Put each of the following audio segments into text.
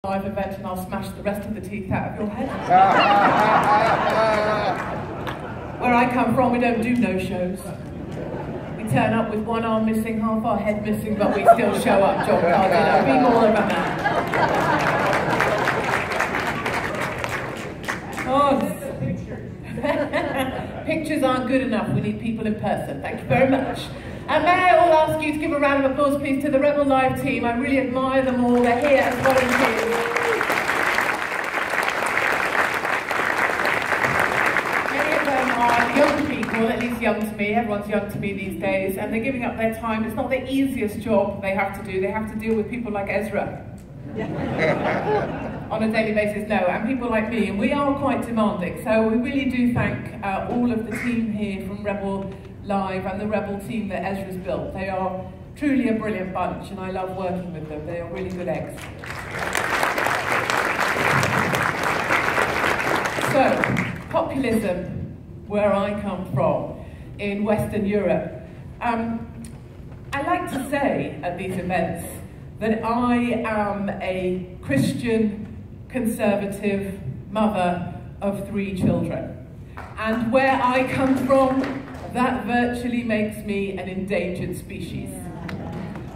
live event and I'll smash the rest of the teeth out of your head. Where I come from, we don't do no-shows. We turn up with one arm missing, half our head missing, but we still show up, John Carter. Be more of a man. Oh, pictures aren't good enough. We need people in person. Thank you very much. And may I all ask you to give a round of applause, please, to the Rebel Live team. I really admire them all. They're here as volunteers. Many of them are young people, at least young to me. Everyone's young to me these days. And they're giving up their time. It's not the easiest job they have to do. They have to deal with people like Ezra. On a daily basis, no. And people like me. And we are quite demanding. So we really do thank all of the team here from Rebel Live and the Rebel team that Ezra's built. They are truly a brilliant bunch and I love working with them. They are really good eggs. So, populism, where I come from, in Western Europe. I like to say at these events that I am a Christian, conservative mother of 3 children. And where I come from, that virtually makes me an endangered species.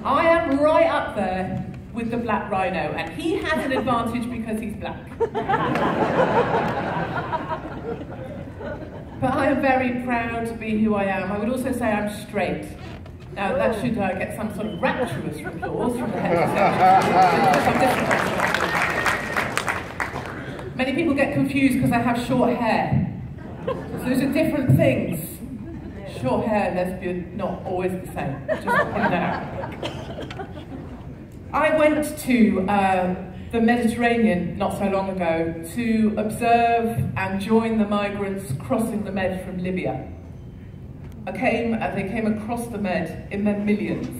I am right up there with the black rhino, and he has an advantage because he's black. But I am very proud to be who I am. I would also say I'm straight. Now that should get some sort of rapturous applause from the heterosexual. Many people get confused because I have short hair. So those are different things. Short hair, lesbian, not always the same. Just in there. I went to the Mediterranean not so long ago to observe and join the migrants crossing the Med from Libya. They came across the Med in their millions,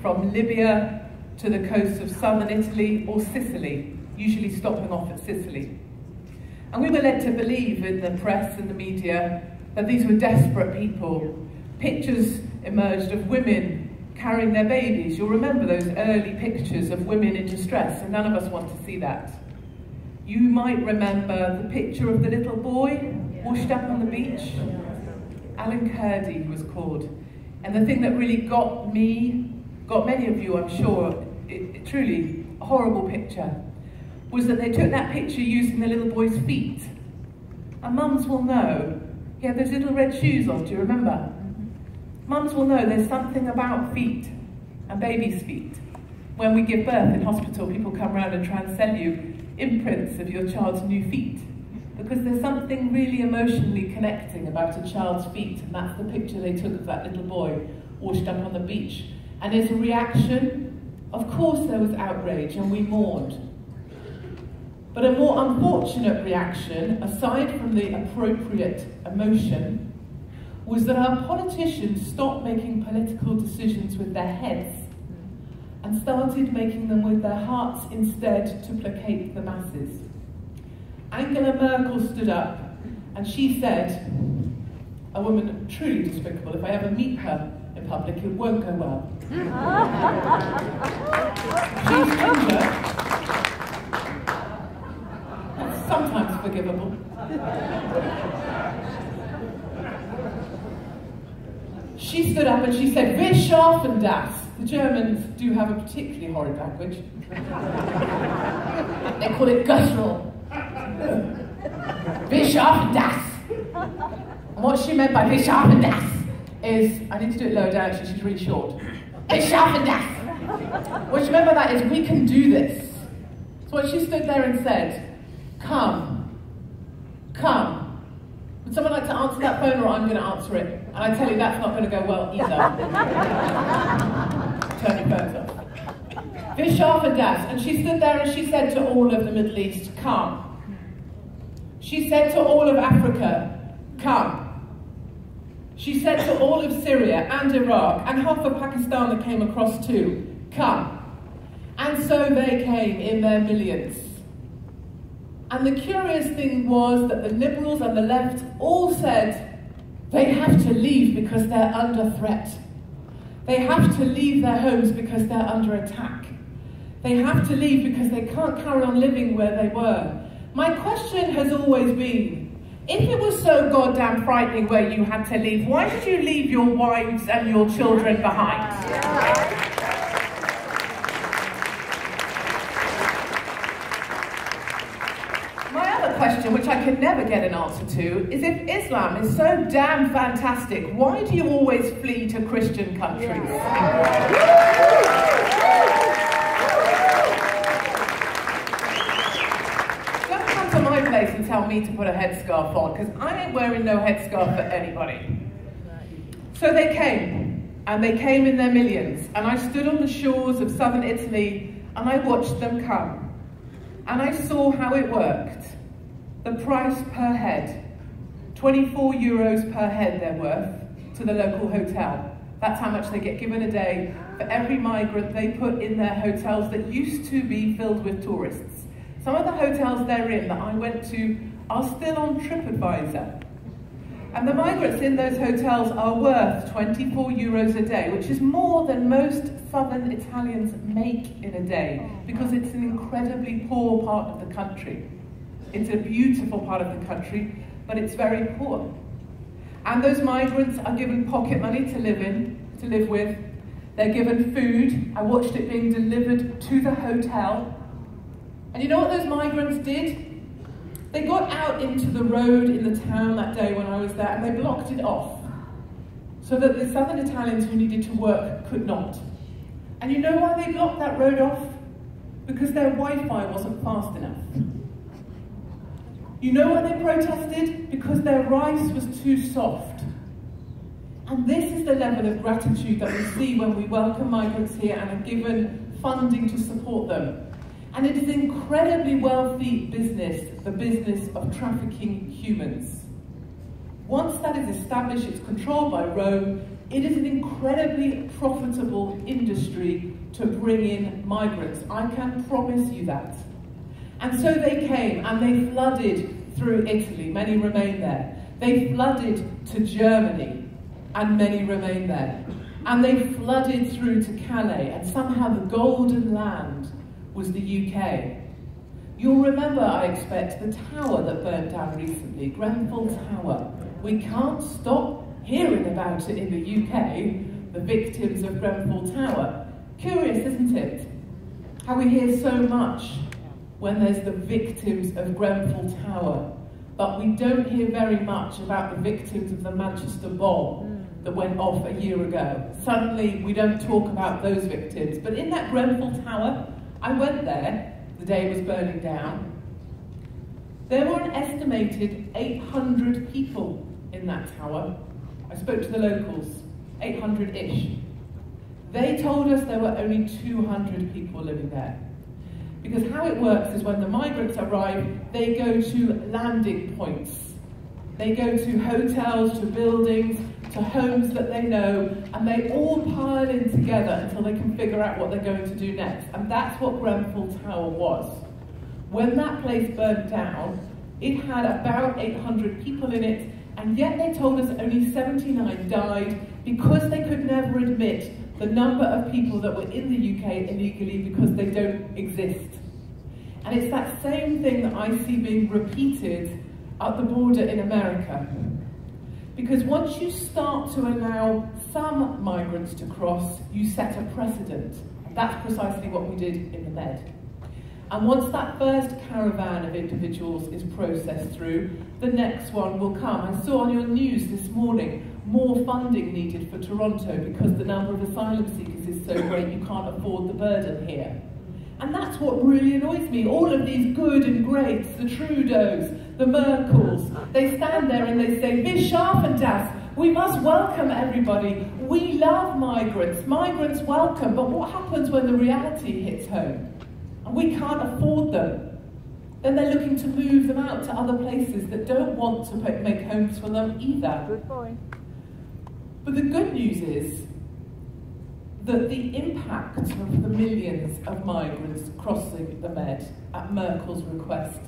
from Libya to the coast of southern Italy or Sicily, usually stopping off at Sicily. And we were led to believe in the press and the media that these were desperate people. Pictures emerged of women carrying their babies. You'll remember those early pictures of women in distress, and none of us want to see that. You might remember the picture of the little boy washed up on the beach. Alan Kurdi, he was called. And the thing that really got me, got many of you, I'm sure, truly a horrible picture, was that they took that picture using the little boy's feet. And mums will know. He had those little red shoes on, do you remember? Mums will know there's something about feet and babies' feet. When we give birth in hospital, people come around and try and sell you imprints of your child's new feet. Because there's something really emotionally connecting about a child's feet, and that's the picture they took of that little boy washed up on the beach. And as a reaction, of course there was outrage and we mourned. But a more unfortunate reaction, aside from the appropriate emotion, was that our politicians stopped making political decisions with their heads and started making them with their hearts instead to placate the masses. Angela Merkel stood up and she said, a woman truly despicable, if I ever meet her in public, it won't go well. She's ginger. Sometimes forgivable. She stood up and she said, "Wir schaffen das." The Germans do have a particularly horrid language. They call it guttural. "Wir schaffen das." And what she meant by "Wir schaffen das" is, I need to do it lower down, actually, she's really short. "Wir schaffen das." What she meant by that is, we can do this. So when she stood there and said, "Come, come." Would someone like to answer that phone, or I'm going to answer it? And I tell you, that's not going to go well either. Turn your phones off. Wir schaffen das. And she stood there and she said to all of the Middle East, "Come." She said to all of Africa, "Come." She said to all of Syria and Iraq and half of Pakistan that came across too, "Come." And so they came in their millions. And the curious thing was that the liberals and the left all said they have to leave because they're under threat. They have to leave their homes because they're under attack. They have to leave because they can't carry on living where they were. My question has always been, if it was so goddamn frightening where you had to leave, why did you leave your wives and your children behind? My other question, which I can never get an answer to, is if Islam is so damn fantastic, why do you always flee to Christian countries? And tell me to put a headscarf on, because I ain't wearing no headscarf for anybody. So they came, and they came in their millions, and I stood on the shores of southern Italy and I watched them come, and I saw how it worked. The price per head, 24 euros per head they're worth to the local hotel. That's how much they get given a day for every migrant they put in their hotels that used to be filled with tourists. Some of the hotels they're in that I went to are still on TripAdvisor. And the migrants in those hotels are worth 24 euros a day, which is more than most southern Italians make in a day, because it's an incredibly poor part of the country. It's a beautiful part of the country, but it's very poor. And those migrants are given pocket money to live with. They're given food. I watched it being delivered to the hotel. And you know what those migrants did? They got out into the road in the town that day when I was there, and they blocked it off so that the southern Italians who needed to work could not. And you know why they blocked that road off? Because their Wi-Fi wasn't fast enough. You know why they protested? Because their rice was too soft. And this is the level of gratitude that we see when we welcome migrants here and are given funding to support them. And it is an incredibly wealthy business, the business of trafficking humans. Once that is established, it's controlled by Rome, it is an incredibly profitable industry to bring in migrants. I can promise you that. And so they came and they flooded through Italy, many remain there. They flooded to Germany and many remain there. And they flooded through to Calais, and somehow the golden land was the UK. You'll remember, I expect, the tower that burnt down recently, Grenfell Tower. We can't stop hearing about it in the UK, the victims of Grenfell Tower. Curious, isn't it? How we hear so much when there's the victims of Grenfell Tower, but we don't hear very much about the victims of the Manchester bomb that went off a year ago. Suddenly, we don't talk about those victims. But in that Grenfell Tower, I went there the day it was burning down. There were an estimated 800 people in that tower. I spoke to the locals, 800-ish. They told us there were only 200 people living there. Because how it works is when the migrants arrive, they go to landing points. They go to hotels, to buildings, to homes that they know, and they all pile in together until they can figure out what they're going to do next. And that's what Grenfell Tower was. When that place burnt down, it had about 800 people in it, and yet they told us only 79 died because they could never admit the number of people that were in the UK illegally because they don't exist. And it's that same thing that I see being repeated at the border in America. Because once you start to allow some migrants to cross, you set a precedent. That's precisely what we did in the Med. And once that first caravan of individuals is processed through, the next one will come. I saw on your news this morning, more funding needed for Toronto because the number of asylum seekers is so great you can't afford the burden here. And that's what really annoys me. All of these good and greats, the Trudeaus, the Merkels, they stand there and they say, "Wir schaffen das. We must welcome everybody. We love migrants. Migrants welcome." But what happens when the reality hits home? And we can't afford them. Then they're looking to move them out to other places that don't want to make homes for them either. Good point. But the good news is that the impact of the millions of migrants crossing the Med at Merkel's request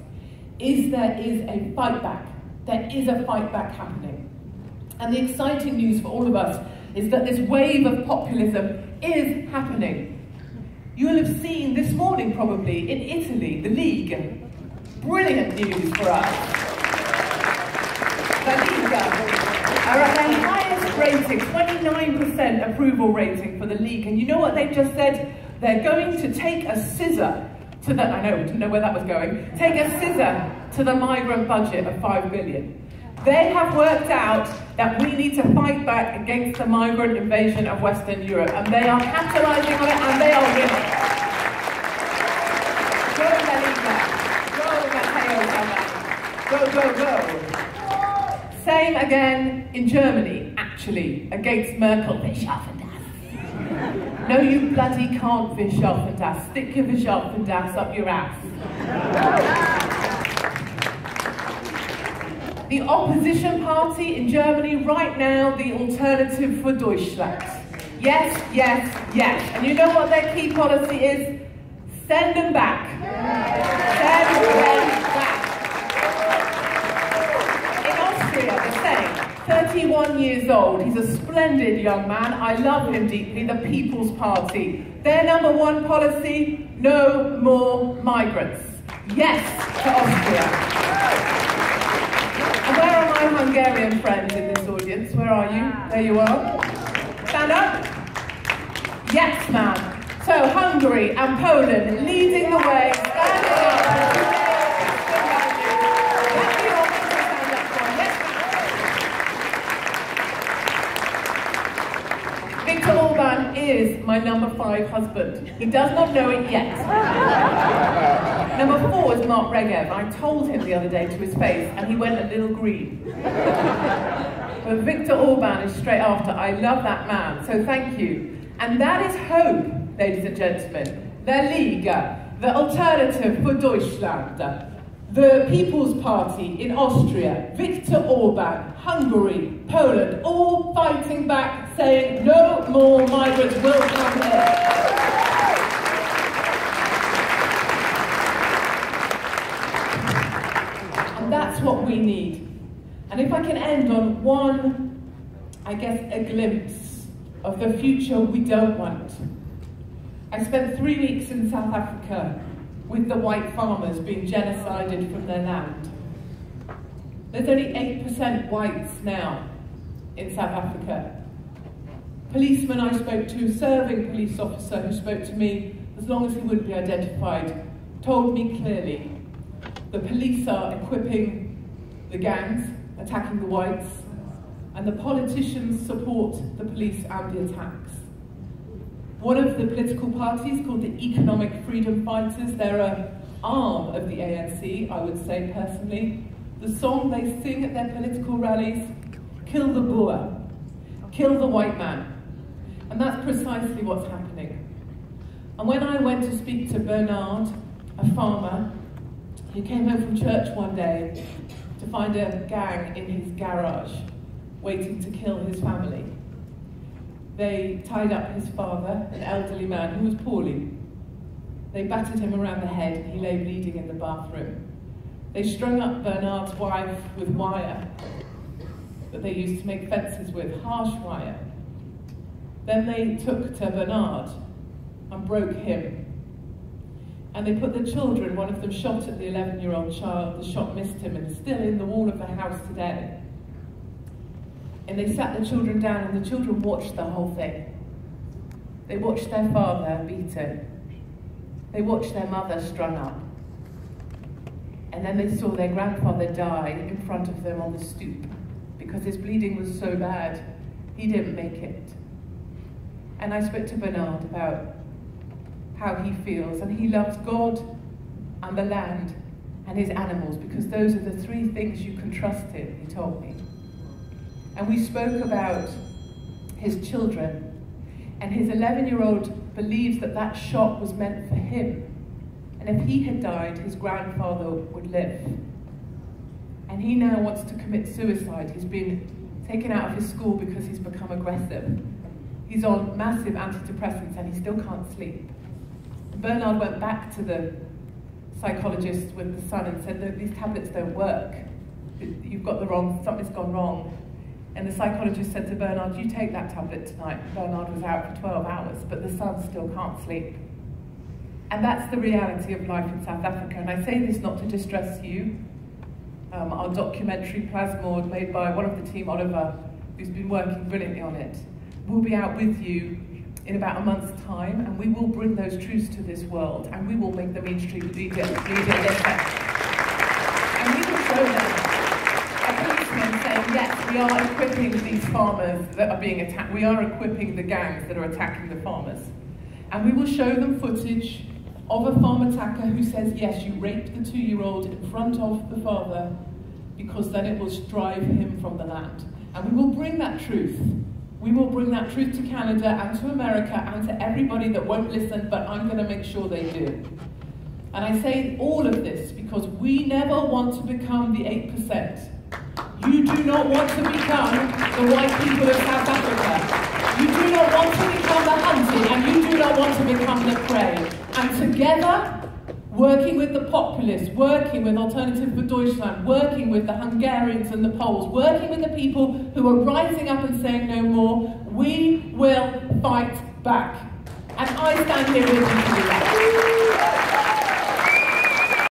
is there is a fight back. There is a fight back happening. And the exciting news for all of us is that this wave of populism is happening. You will have seen this morning probably in Italy, the League. Brilliant news for us. The League are at their highest rating, 29% approval rating for the League. And you know what they've just said? They're going to take a scissor to the, I know, we didn't know where that was going, take a scissor to the migrant budget of 5 billion. They have worked out that we need to fight back against the migrant invasion of Western Europe, and they are capitalising on it, and they are winning. Go, Matteo, go, go, go. Same again in Germany, actually, against Merkel. No, you bloody can't Wirtschaften. Stick your Wirtschaften up your ass. The opposition party in Germany right now, the Alternative for Deutschland. Yes, yes, yes. And you know what their key policy is? Send them back. Send them back. In Austria, the same. 31 years old. He's a splendid young man. I love him deeply. The People's Party. Their #1 policy, no more migrants. Yes to Austria. And where are my Hungarian friends in this audience? Where are you? There you are. Stand up. Yes, man. So Hungary and Poland leading the way, standing up. Viktor Orban is my #5 husband. He does not know it yet. #4 is Mark Regev. I told him the other day to his face, and he went a little green. But Viktor Orban is straight after. I love that man, so thank you. And that is hope, ladies and gentlemen. The Liga, the Alternative for Deutschland, the People's Party in Austria, Viktor Orban, Hungary, Poland, all fighting back, saying no more migrants will come here. And that's what we need. And if I can end on one, I guess, a glimpse of the future we don't want. I spent 3 weeks in South Africa with the white farmers being genocided from their land. There's only 8% whites now in South Africa. Policeman I spoke to, serving police officer who spoke to me, as long as he wouldn't be identified, told me clearly the police are equipping the gangs, attacking the whites, and the politicians support the police and the attacks. One of the political parties, called the Economic Freedom Fighters, they're an arm of the ANC, I would say personally. The song they sing at their political rallies, kill the Boer, kill the white man. And that's precisely what's happening. And when I went to speak to Bernard, a farmer, who came home from church one day to find a gang in his garage, waiting to kill his family. They tied up his father, an elderly man who was poorly. They battered him around the head and he lay bleeding in the bathroom. They strung up Bernard's wife with wire that they used to make fences with, harsh wire. Then they took to Bernard and broke him. And they put the children, one of them shot at the 11-year-old child, the shot missed him and is still in the wall of the house today. And they sat the children down and the children watched the whole thing. They watched their father beaten. They watched their mother strung up. And then they saw their grandfather die in front of them on the stoop because his bleeding was so bad, he didn't make it. And I spoke to Bernard about how he feels, and he loves God and the land and his animals because those are the 3 things you can trust in, he told me. And we spoke about his children, and his 11-year-old believes that that shot was meant for him. And if he had died, his grandfather would live. And he now wants to commit suicide. He's been taken out of his school because he's become aggressive. He's on massive antidepressants and he still can't sleep. And Bernard went back to the psychologist with the son and said, "Look, these tablets don't work. You've got the wrong, something's gone wrong." And the psychologist said to Bernard, "You take that tablet tonight." Bernard was out for 12 hours, but the son still can't sleep. And that's the reality of life in South Africa. And I say this not to distress you. Our documentary, Plasmord, made by one of the team, Oliver, who's been working brilliantly on it, will be out with you in about a month's time, and we will bring those truths to this world, and we will make the mainstream media listen. And we will show them a policeman saying, yes, we are equipping these farmers that are being attacked, we are equipping the gangs that are attacking the farmers. And we will show them footage of a farm attacker who says, yes, you raped the 2-year-old in front of the father, because then it will drive him from the land. And we will bring that truth. We will bring that truth to Canada and to America and to everybody that won't listen, but I'm going to make sure they do. And I say all of this because we never want to become the 8%. You do not want to become the white people of South Africa. You do not want to become the hunted, and you do not want to become the prey. And together, working with the populists, working with Alternative for Deutschland, working with the Hungarians and the Poles, working with the people who are rising up and saying no more, we will fight back. And I stand here with you.